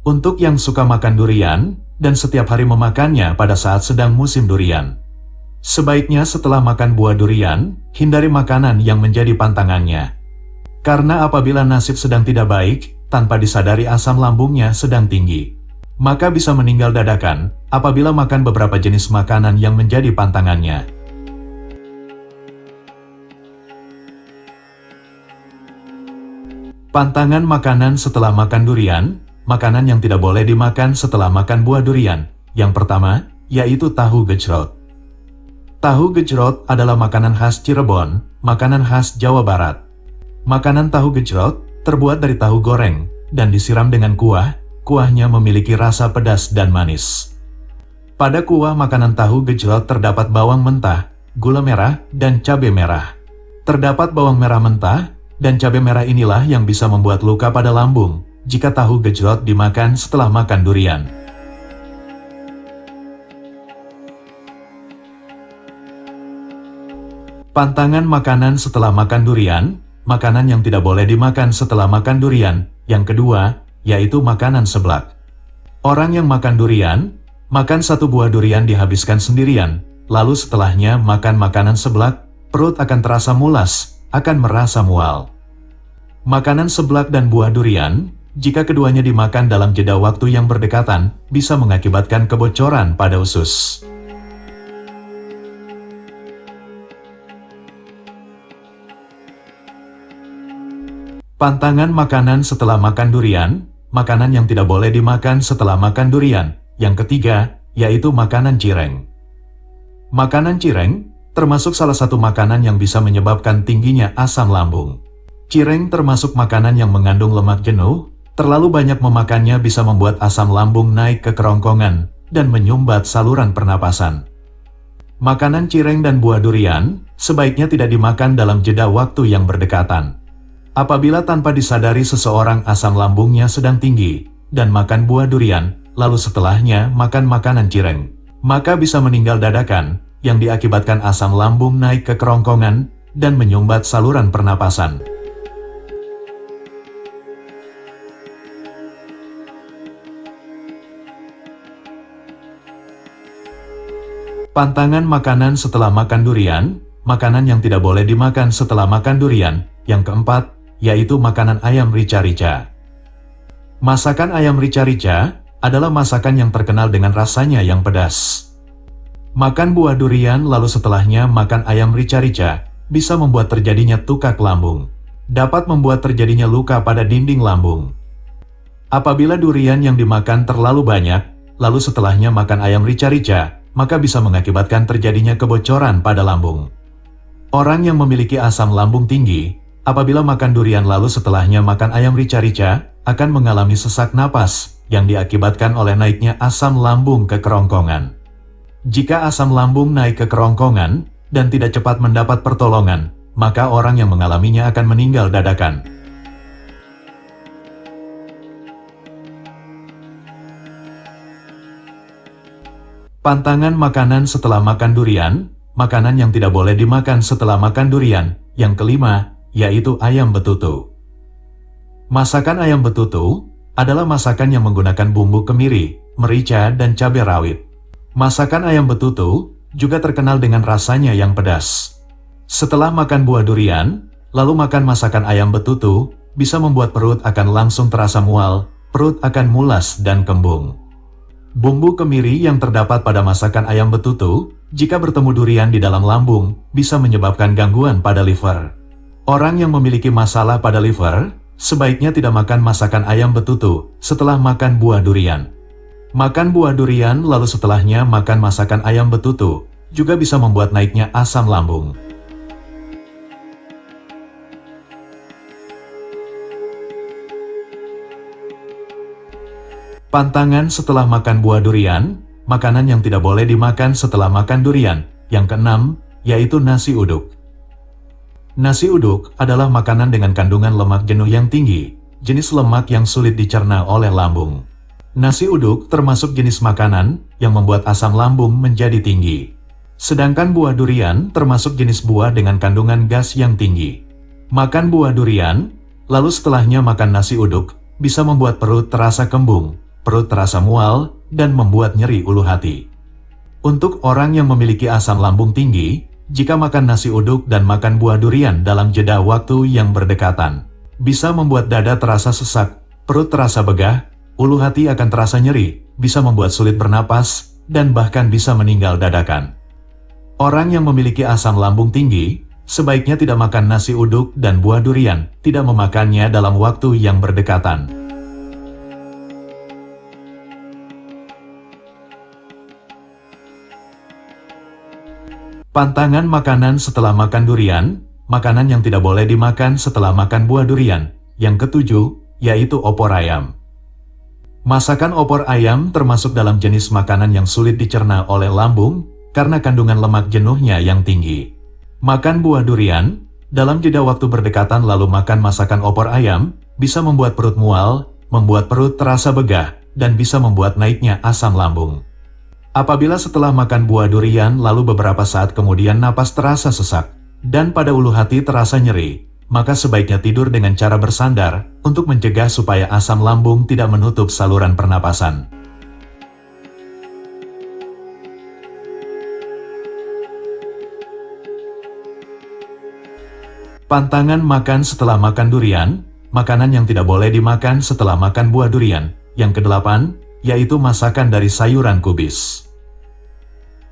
Untuk yang suka makan durian, dan setiap hari memakannya pada saat sedang musim durian. Sebaiknya setelah makan buah durian, hindari makanan yang menjadi pantangannya. Karena apabila nasib sedang tidak baik, tanpa disadari asam lambungnya sedang tinggi, maka bisa meninggal dadakan apabila makan beberapa jenis makanan yang menjadi pantangannya. Pantangan makanan setelah makan durian. Makanan yang tidak boleh dimakan setelah makan buah durian. Yang pertama, yaitu tahu gejrot. Tahu gejrot adalah makanan khas Cirebon, makanan khas Jawa Barat. Makanan tahu gejrot terbuat dari tahu goreng dan disiram dengan kuah. Kuahnya memiliki rasa pedas dan manis. Pada kuah makanan tahu gejrot terdapat bawang mentah, gula merah, dan cabai merah. Terdapat bawang merah mentah dan cabai merah inilah yang bisa membuat luka pada lambung jika tahu gejrot dimakan setelah makan durian. Pantangan makanan setelah makan durian. Makanan yang tidak boleh dimakan setelah makan durian. Yang kedua, yaitu makanan seblak. Orang yang makan durian, makan satu buah durian dihabiskan sendirian, lalu setelahnya makan makanan seblak, perut akan terasa mulas, akan merasa mual. Makanan seblak dan buah durian, jika keduanya dimakan dalam jeda waktu yang berdekatan, bisa mengakibatkan kebocoran pada usus. Pantangan makanan setelah makan durian. Makanan yang tidak boleh dimakan setelah makan durian. Yang ketiga, yaitu makanan cireng. Makanan cireng termasuk salah satu makanan yang bisa menyebabkan tingginya asam lambung. Cireng termasuk makanan yang mengandung lemak jenuh. Terlalu banyak memakannya bisa membuat asam lambung naik ke kerongkongan dan menyumbat saluran pernapasan. Makanan cireng dan buah durian sebaiknya tidak dimakan dalam jeda waktu yang berdekatan. Apabila tanpa disadari seseorang asam lambungnya sedang tinggi dan makan buah durian, lalu setelahnya makan makanan cireng, maka bisa meninggal dadakan yang diakibatkan asam lambung naik ke kerongkongan dan menyumbat saluran pernapasan. Pantangan makanan setelah makan durian. Makanan yang tidak boleh dimakan setelah makan durian. Yang keempat, yaitu makanan ayam rica-rica. Masakan ayam rica-rica adalah masakan yang terkenal dengan rasanya yang pedas. Makan buah durian lalu setelahnya makan ayam rica-rica bisa membuat terjadinya tukak lambung. Dapat membuat terjadinya luka pada dinding lambung. Apabila durian yang dimakan terlalu banyak, lalu setelahnya makan ayam rica-rica, maka bisa mengakibatkan terjadinya kebocoran pada lambung. Orang yang memiliki asam lambung tinggi, apabila makan durian lalu setelahnya makan ayam rica-rica, akan mengalami sesak napas yang diakibatkan oleh naiknya asam lambung ke kerongkongan. Jika asam lambung naik ke kerongkongan dan tidak cepat mendapat pertolongan, maka orang yang mengalaminya akan meninggal dadakan. Pantangan makanan setelah makan durian. Makanan yang tidak boleh dimakan setelah makan durian. Yang kelima, yaitu ayam betutu. Masakan ayam betutu adalah masakan yang menggunakan bumbu kemiri, merica, dan cabai rawit. Masakan ayam betutu juga terkenal dengan rasanya yang pedas. Setelah makan buah durian, lalu makan masakan ayam betutu, bisa membuat perut akan langsung terasa mual, perut akan mulas dan kembung. Bumbu kemiri yang terdapat pada masakan ayam betutu, jika bertemu durian di dalam lambung, bisa menyebabkan gangguan pada liver. Orang yang memiliki masalah pada liver, sebaiknya tidak makan masakan ayam betutu setelah makan buah durian. Makan buah durian lalu setelahnya makan masakan ayam betutu, juga bisa membuat naiknya asam lambung. Pantangan setelah makan buah durian. Makanan yang tidak boleh dimakan setelah makan durian. Yang keenam, yaitu nasi uduk. Nasi uduk adalah makanan dengan kandungan lemak jenuh yang tinggi, jenis lemak yang sulit dicerna oleh lambung. Nasi uduk termasuk jenis makanan yang membuat asam lambung menjadi tinggi. Sedangkan buah durian termasuk jenis buah dengan kandungan gas yang tinggi. Makan buah durian, lalu setelahnya makan nasi uduk, bisa membuat perut terasa kembung, perut terasa mual, dan membuat nyeri ulu hati. Untuk orang yang memiliki asam lambung tinggi, jika makan nasi uduk dan makan buah durian dalam jeda waktu yang berdekatan, bisa membuat dada terasa sesak, perut terasa begah, ulu hati akan terasa nyeri, bisa membuat sulit bernapas, dan bahkan bisa meninggal dadakan. Orang yang memiliki asam lambung tinggi, sebaiknya tidak makan nasi uduk dan buah durian, tidak memakannya dalam waktu yang berdekatan. Pantangan makanan setelah makan durian, makanan yang tidak boleh dimakan setelah makan buah durian. Yang ketujuh, yaitu opor ayam. Masakan opor ayam termasuk dalam jenis makanan yang sulit dicerna oleh lambung, karena kandungan lemak jenuhnya yang tinggi. Makan buah durian, dalam jeda waktu berdekatan lalu makan masakan opor ayam, bisa membuat perut mual, membuat perut terasa begah, dan bisa membuat naiknya asam lambung. Apabila setelah makan buah durian lalu beberapa saat kemudian napas terasa sesak, dan pada ulu hati terasa nyeri, maka sebaiknya tidur dengan cara bersandar, untuk mencegah supaya asam lambung tidak menutup saluran pernapasan. Pantangan makan setelah makan durian, makanan yang tidak boleh dimakan setelah makan buah durian. Yang kedelapan, yaitu masakan dari sayuran kubis.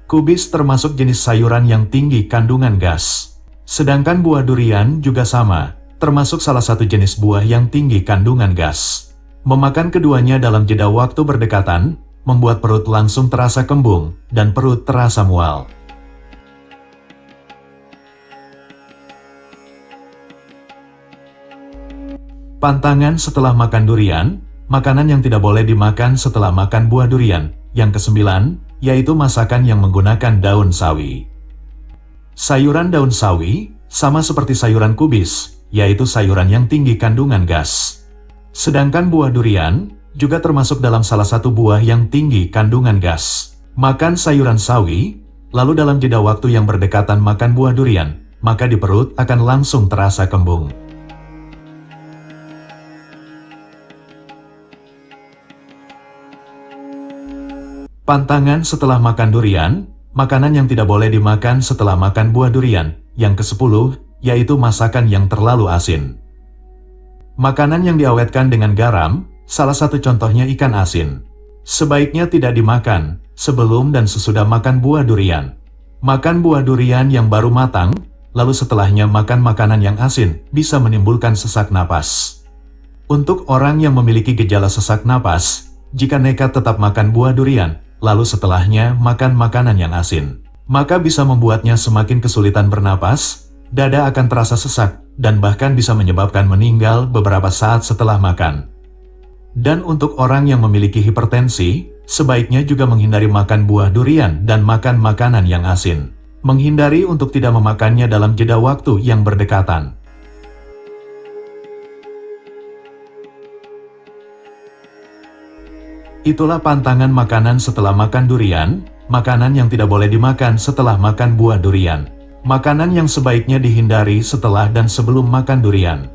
Kubis termasuk jenis sayuran yang tinggi kandungan gas. Sedangkan buah durian juga sama, termasuk salah satu jenis buah yang tinggi kandungan gas. Memakan keduanya dalam jeda waktu berdekatan, membuat perut langsung terasa kembung, dan perut terasa mual. Pantangan setelah makan durian, makanan yang tidak boleh dimakan setelah makan buah durian. Yang kesembilan, yaitu masakan yang menggunakan daun sawi. Sayuran daun sawi, sama seperti sayuran kubis, yaitu sayuran yang tinggi kandungan gas. Sedangkan buah durian, juga termasuk dalam salah satu buah yang tinggi kandungan gas. Makan sayuran sawi, lalu dalam jeda waktu yang berdekatan makan buah durian, maka di perut akan langsung terasa kembung. Pantangan setelah makan durian, makanan yang tidak boleh dimakan setelah makan buah durian. Yang ke-10, yaitu masakan yang terlalu asin. Makanan yang diawetkan dengan garam, salah satu contohnya ikan asin. Sebaiknya tidak dimakan sebelum dan sesudah makan buah durian. Makan buah durian yang baru matang, lalu setelahnya makan makanan yang asin, bisa menimbulkan sesak napas. Untuk orang yang memiliki gejala sesak napas, jika nekat tetap makan buah durian, lalu setelahnya makan makanan yang asin, maka bisa membuatnya semakin kesulitan bernapas, dada akan terasa sesak, dan bahkan bisa menyebabkan meninggal beberapa saat setelah makan. Dan untuk orang yang memiliki hipertensi, sebaiknya juga menghindari makan buah durian dan makan makanan yang asin. Menghindari untuk tidak memakannya dalam jeda waktu yang berdekatan. Itulah pantangan makanan setelah makan durian, makanan yang tidak boleh dimakan setelah makan buah durian, makanan yang sebaiknya dihindari setelah dan sebelum makan durian.